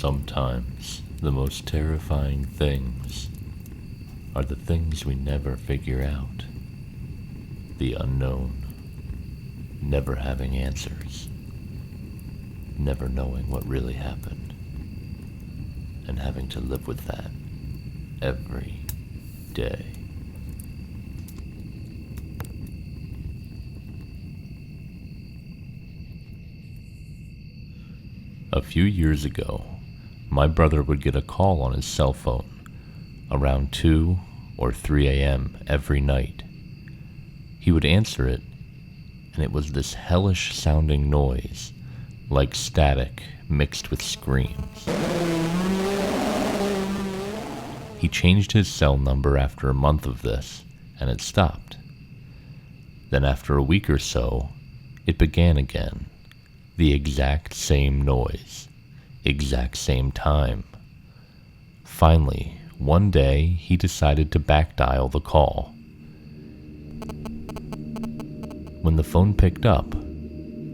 Sometimes the most terrifying things are the things we never figure out. The unknown, never having answers, never knowing what really happened, and having to live with that every day. A few years ago, my brother would get a call on his cell phone around 2 or 3 a.m. every night. He would answer it, and it was this hellish sounding noise, like static mixed with screams. He changed his cell number after a month of this, and it stopped. Then after a week or so, it began again. The exact same noise, exact same time. Finally, one day, he decided to backdial the call. When the phone picked up,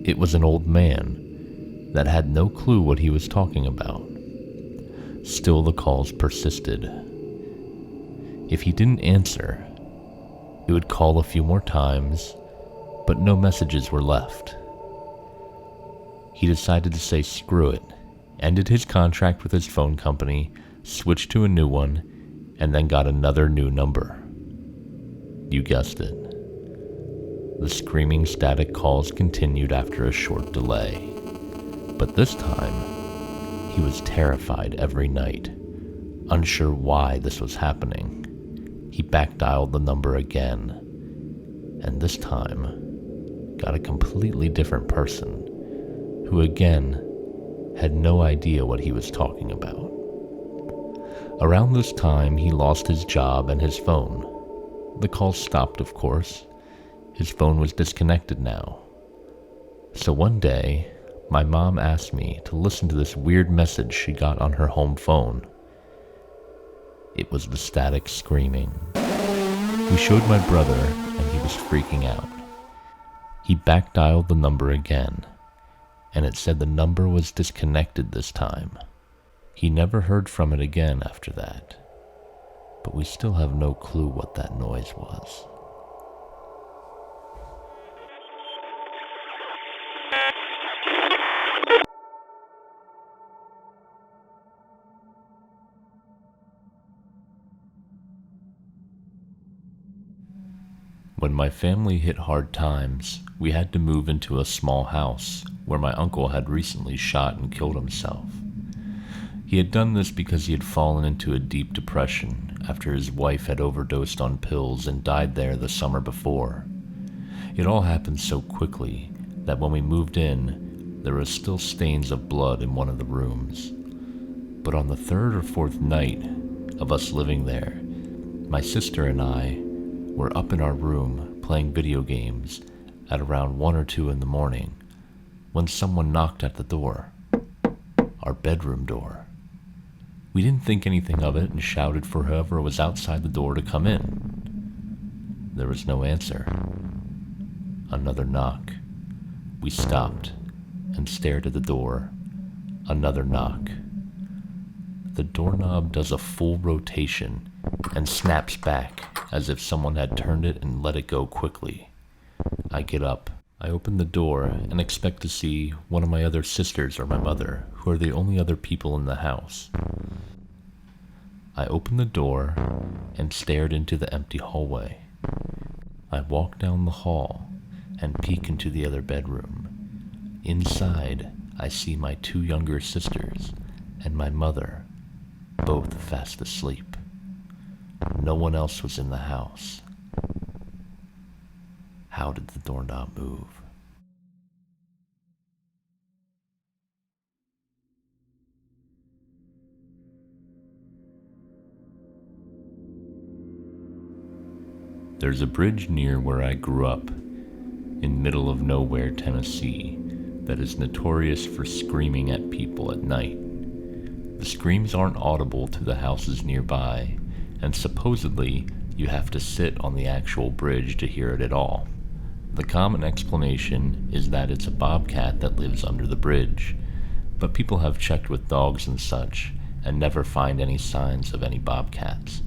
it was an old man that had no clue what he was talking about. Still, the calls persisted. If he didn't answer, it would call a few more times, but no messages were left. He decided to say screw it, ended his contract with his phone company, switched to a new one, and then got another new number. You guessed it. The screaming static calls continued after a short delay. But this time, he was terrified every night, unsure why this was happening. He backdialed the number again, and this time got a completely different person, who again had no idea what he was talking about. Around this time, he lost his job and his phone. The calls stopped, of course. His phone was disconnected now. So one day, my mom asked me to listen to this weird message she got on her home phone. It was the static screaming. We showed my brother, and he was freaking out. He backdialed the number again, and it said the number was disconnected this time. He never heard from it again after that, but we still have no clue what that noise was. When my family hit hard times, we had to move into a small house where my uncle had recently shot and killed himself. He had done this because he had fallen into a deep depression after his wife had overdosed on pills and died there the summer before. It all happened so quickly that when we moved in, there were still stains of blood in one of the rooms. But on the third or fourth night of us living there, my sister and I were up in our room playing video games at around 1 or 2 in the morning when someone knocked at the door, our bedroom door. We didn't think anything of it and shouted for whoever was outside the door to come in. There was no answer. Another knock. We stopped and stared at the door. Another knock. The doorknob does a full rotation and snaps back as if someone had turned it and let it go quickly. I get up. I open the door and expect to see one of my other sisters or my mother, who are the only other people in the house. I opened the door and stared into the empty hallway. I walk down the hall and peek into the other bedroom. Inside, I see my 2 younger sisters and my mother, both fast asleep. No one else was in the house. How did the doorknob move? There's a bridge near where I grew up, in middle of nowhere, Tennessee, that is notorious for screaming at people at night. The screams aren't audible to the houses nearby, and supposedly you have to sit on the actual bridge to hear it at all. The common explanation is that it's a bobcat that lives under the bridge, but people have checked with dogs and such, and never find any signs of any bobcats.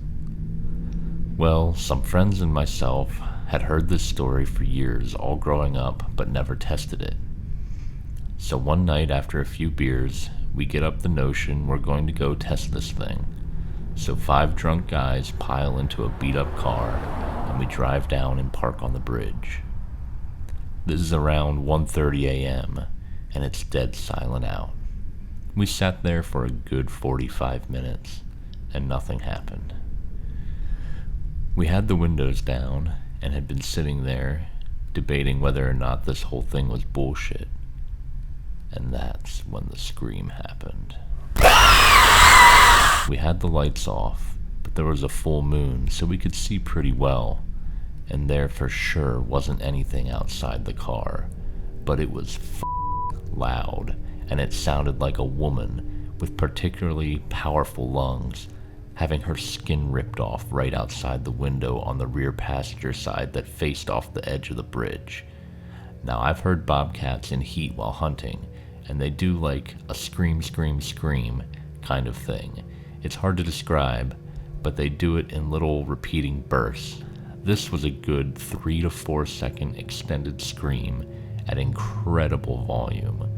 Well, some friends and myself had heard this story for years, all growing up, but never tested it. So one night after a few beers, we get up the notion we're going to go test this thing. So 5 drunk guys pile into a beat-up car, and we drive down and park on the bridge. This is around 1:30 a.m., and it's dead silent out. We sat there for a good 45 minutes, and nothing happened. We had the windows down, and had been sitting there, debating whether or not this whole thing was bullshit. And that's when the scream happened. We had the lights off, but there was a full moon, so we could see pretty well, and there for sure wasn't anything outside the car, but it was loud, and it sounded like a woman with particularly powerful lungs having her skin ripped off right outside the window on the rear passenger side that faced off the edge of the bridge. Now, I've heard bobcats in heat while hunting, and they do like a scream, scream, scream kind of thing. It's hard to describe, but they do it in little repeating bursts. This was a good 3 to 4 second extended scream at incredible volume.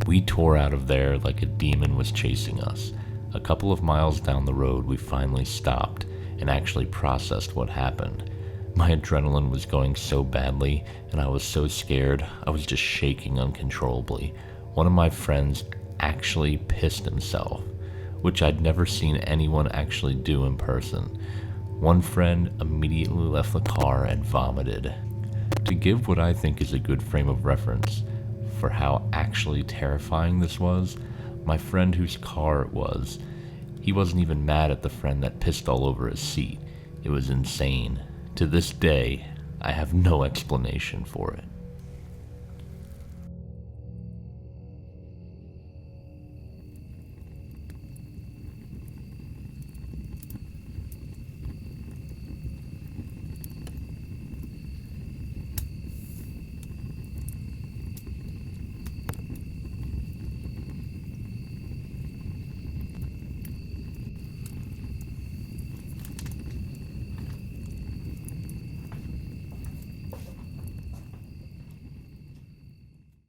We tore out of there like a demon was chasing us. A couple of miles down the road, we finally stopped and actually processed what happened. My adrenaline was going so badly, and I was so scared, I was just shaking uncontrollably. One of my friends actually pissed himself, which I'd never seen anyone actually do in person. One friend immediately left the car and vomited. To give what I think is a good frame of reference for how actually terrifying this was, my friend whose car it was, he wasn't even mad at the friend that pissed all over his seat. It was insane. To this day, I have no explanation for it.